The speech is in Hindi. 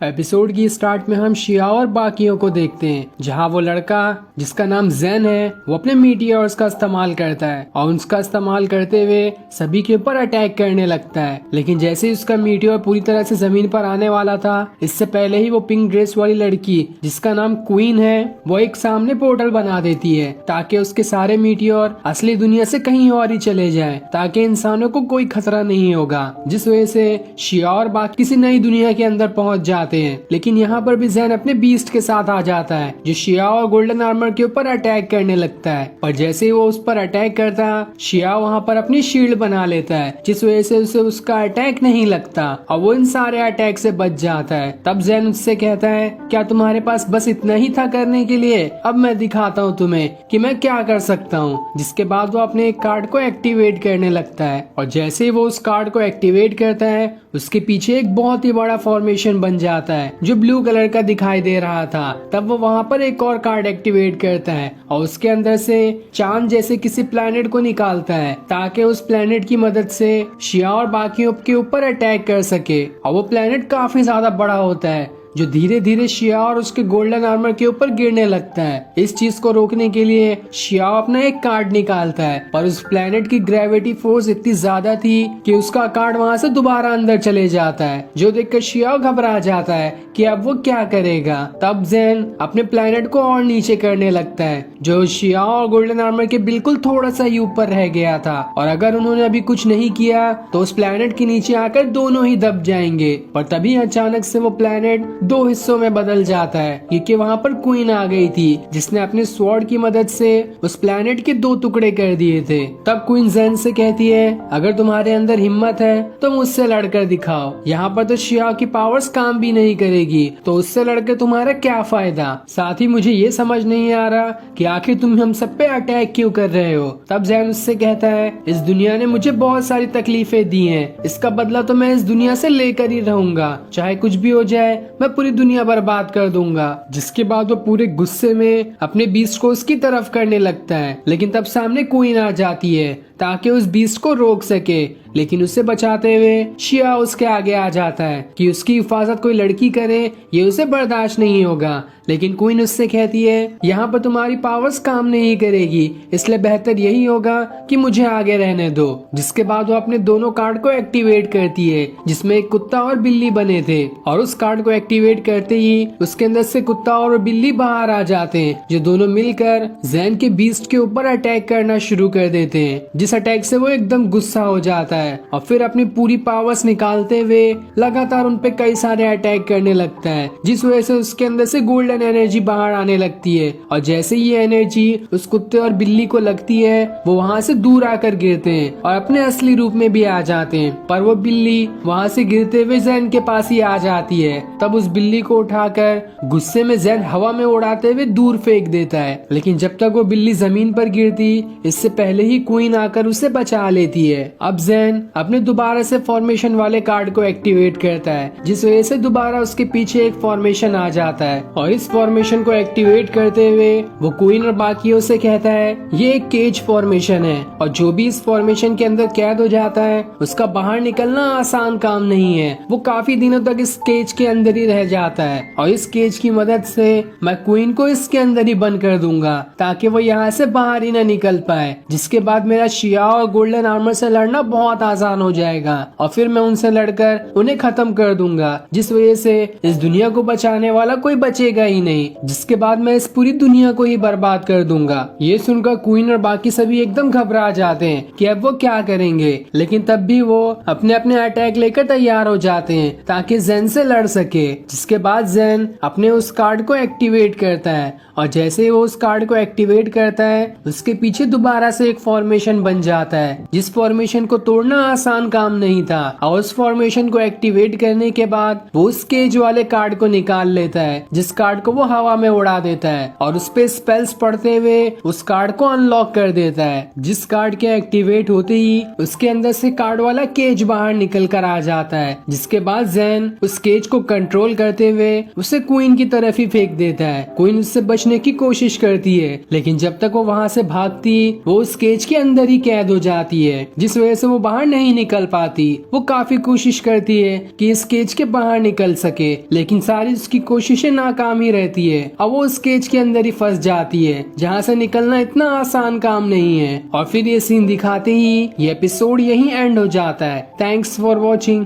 एपिसोड की स्टार्ट में हम शिया और बाकियों को देखते हैं, जहां वो लड़का जिसका नाम जैन है वो अपने मीटियोर्स का इस्तेमाल करता है और उसका इस्तेमाल करते हुए सभी के ऊपर अटैक करने लगता है। लेकिन जैसे ही उसका मीटियोर पूरी तरह से जमीन पर आने वाला था, इससे पहले ही वो पिंक ड्रेस वाली लड़की जिसका नाम क्वीन है वो एक सामने पोर्टल बना देती है ताकि उसके सारे मीटियोर असली दुनिया से कहीं और ही चले जाएं, ताकि इंसानों को कोई खतरा नहीं होगा। जिस वजह से शिया और बाकी किसी नई दुनिया के अंदर पहुंच जाते हैं। लेकिन यहाँ पर भी जैन अपने बीस्ट के साथ आ जाता है जो शिया और गोल्डन आर्मर के ऊपर अटैक करने लगता है। पर जैसे ही वो उस पर अटैक करता है, शिया वहाँ पर अपनी शील्ड बना लेता है, जिस वजह से उसे उसका अटैक नहीं लगता और वो इन सारे अटैक से बच जाता है। तब जैन उससे कहता है, क्या तुम्हारे पास बस इतना ही था करने के लिए? अब मैं दिखाता हूँ तुम्हें कि मैं क्या कर सकता हूँ। जिसके बाद वो अपने एक कार्ड को एक्टिवेट करने लगता है और जैसे ही वो उस कार्ड को एक्टिवेट करता है, उसके पीछे एक बहुत ही बड़ा फॉर्मेशन बन जाता है जो ब्लू कलर का दिखाई दे रहा था। तब वो वहाँ पर एक और कार्ड एक्टिवेट करता है और उसके अंदर से चांद जैसे किसी प्लैनेट को निकालता है ताकि उस प्लैनेट की मदद से शिया और बाकियों के ऊपर अटैक कर सके। और वो प्लैनेट काफी ज्यादा बड़ा होता है जो धीरे धीरे शिया और उसके गोल्डन आर्मर के ऊपर गिरने लगता है। इस चीज को रोकने के लिए शिया अपना एक कार्ड निकालता है, पर उस प्लेनेट की ग्रेविटी फोर्स इतनी ज्यादा थी कि उसका कार्ड वहां से दोबारा अंदर चले जाता है, जो देखकर शिया घबरा जाता है कि अब वो क्या करेगा। तब जैन अपने प्लेनेट को और नीचे करने लगता है जो शिया और गोल्डन आर्मर के बिल्कुल थोड़ा सा ही ऊपर रह गया था, और अगर उन्होंने अभी कुछ नहीं किया तो उस प्लेनेट के नीचे आकर दोनों ही दब जाएंगे। पर तभी अचानक से वो प्लेनेट दो हिस्सों में बदल जाता है क्योंकि वहाँ पर क्वीन आ गई थी जिसने अपने स्वॉर्ड की मदद से उस प्लेनेट के दो टुकड़े कर दिए थे। तब क्वीन जैन से कहती है, अगर तुम्हारे अंदर हिम्मत है तो मुझसे लड़कर दिखाओ। यहाँ पर तो शिया की पावर्स काम भी नहीं करेगी तो उससे लड़कर तुम्हारा क्या फायदा। साथ ही मुझे ये समझ नहीं आ रहा कि आखिर तुम हम सब पे अटैक क्यों कर रहे हो। तब जैन उससे कहता है, इस दुनिया ने मुझे बहुत सारी तकलीफें दी हैं, इसका बदला तो मैं इस दुनिया से लेकर ही रहूंगा, चाहे कुछ भी हो जाए मैं पूरी दुनिया बर्बाद कर दूंगा। जिसके बाद वो पूरे गुस्से में अपने बीस्ट को उसकी तरफ करने लगता है। लेकिन तब सामने क्वीन आ जाती है ताकि उस बीस्ट को रोक सके, लेकिन उसे बचाते हुए शिया उसके आगे आ जाता है कि उसकी हिफाजत कोई लड़की करे ये उसे बर्दाश्त नहीं होगा। लेकिन क्वीन उससे कहती है, यहाँ पर तुम्हारी पावर्स काम नहीं करेगी, इसलिए बेहतर यही होगा कि मुझे आगे रहने दो। जिसके बाद वो अपने दोनों कार्ड को एक्टिवेट करती है जिसमें एक कुत्ता और बिल्ली बने थे, और उस कार्ड को एक्टिवेट करते ही उसके अंदर से कुत्ता और बिल्ली बाहर आ जाते हैं जो दोनों मिलकर जैन के बीस्ट के ऊपर अटैक करना शुरू कर देते हैं। जिस अटैक से वो एकदम गुस्सा हो जाता है और फिर अपनी पूरी पावर्स निकालते हुए लगातार उन पे कई सारे अटैक करने लगता है, जिस वजह से उसके अंदर से गोल्डन एनर्जी बाहर आने लगती है। और जैसे ये एनर्जी उस कुत्ते और बिल्ली को लगती है वो वहाँ से दूर आकर गिरते हैं और अपने असली रूप में भी आ जाते हैं। पर वो बिल्ली वहाँ से गिरते हुए जैन के पास ही आ जाती है। तब उस बिल्ली को उठाकर गुस्से में जैन हवा में उड़ाते हुए दूर फेंक देता है। लेकिन जब तक वो बिल्ली जमीन पर गिरती इससे पहले ही क्वीन आकर उसे बचा लेती है। अब जैन अपने दोबारा से फॉर्मेशन वाले कार्ड को एक्टिवेट करता है जिस वजह से दोबारा उसके पीछे एक फॉर्मेशन आ जाता है, और इस फॉर्मेशन को एक्टिवेट करते हुए वो क्वीन और बाकियों से कहता है, ये एक केज फॉर्मेशन है और जो भी इस फॉर्मेशन के अंदर कैद हो जाता है उसका बाहर निकलना आसान काम नहीं है। वो काफी दिनों तक इस केज के अंदर ही रह जाता है और इस केज की मदद से मैं क्वीन को इसके अंदर ही बंद कर दूंगा ताकि वो यहाँ से बाहर ही न निकल पाए। जिसके बाद मेरा शिया और गोल्डन आर्मर से लड़ना बहुत आसान हो जाएगा और फिर मैं उनसे लड़कर उन्हें खत्म कर दूंगा, जिस वजह से इस दुनिया को बचाने वाला कोई बचेगा ही नहीं। जिसके बाद मैं इस पूरी दुनिया को ही बर्बाद कर दूंगा। ये सुनकर क्वीन और बाकी सभी एकदम घबरा जाते हैं कि अब वो क्या करेंगे, लेकिन तब भी वो अपने अपने अटैक लेकर तैयार हो जाते हैं ताकि जैन से लड़ सके। जिसके बाद जैन अपने उस कार्ड को एक्टिवेट करता है और जैसे ही वो उस कार्ड को एक्टिवेट करता है उसके पीछे दोबारा से एक फॉर्मेशन बन जाता है जिस फॉर्मेशन को तोड़ना आसान काम नहीं था। और उस फॉर्मेशन को एक्टिवेट करने के बाद वो उस केज वाले कार्ड को निकाल लेता है जिस कार्ड को वो हवा में उड़ा देता है और उस पे स्पेल्स पढ़ते हुए उस कार्ड को अनलॉक कर देता है। जिस कार्ड के एक्टिवेट होते ही उसके अंदर से कार्ड वाला केज बाहर निकल कर आ जाता है। जिसके बाद जैन उस केज को कंट्रोल करते हुए उसे क्वीन की तरफ ही फेंक देता है। क्वीन उससे बचने की कोशिश करती है लेकिन जब तक वो वहाँ से भागती वो उस केज के अंदर ही कैद हो जाती है, जिस वजह से वो बाहर बाहर नहीं निकल पाती। वो काफी कोशिश करती है कि इस केज के बाहर निकल सके, लेकिन सारी उसकी कोशिशें नाकाम ही रहती है। अब वो उस केज के अंदर ही फंस जाती है, जहाँ से निकलना इतना आसान काम नहीं है। और फिर ये सीन दिखाते ही ये एपिसोड यहीं एंड हो जाता है। Thanks for watching.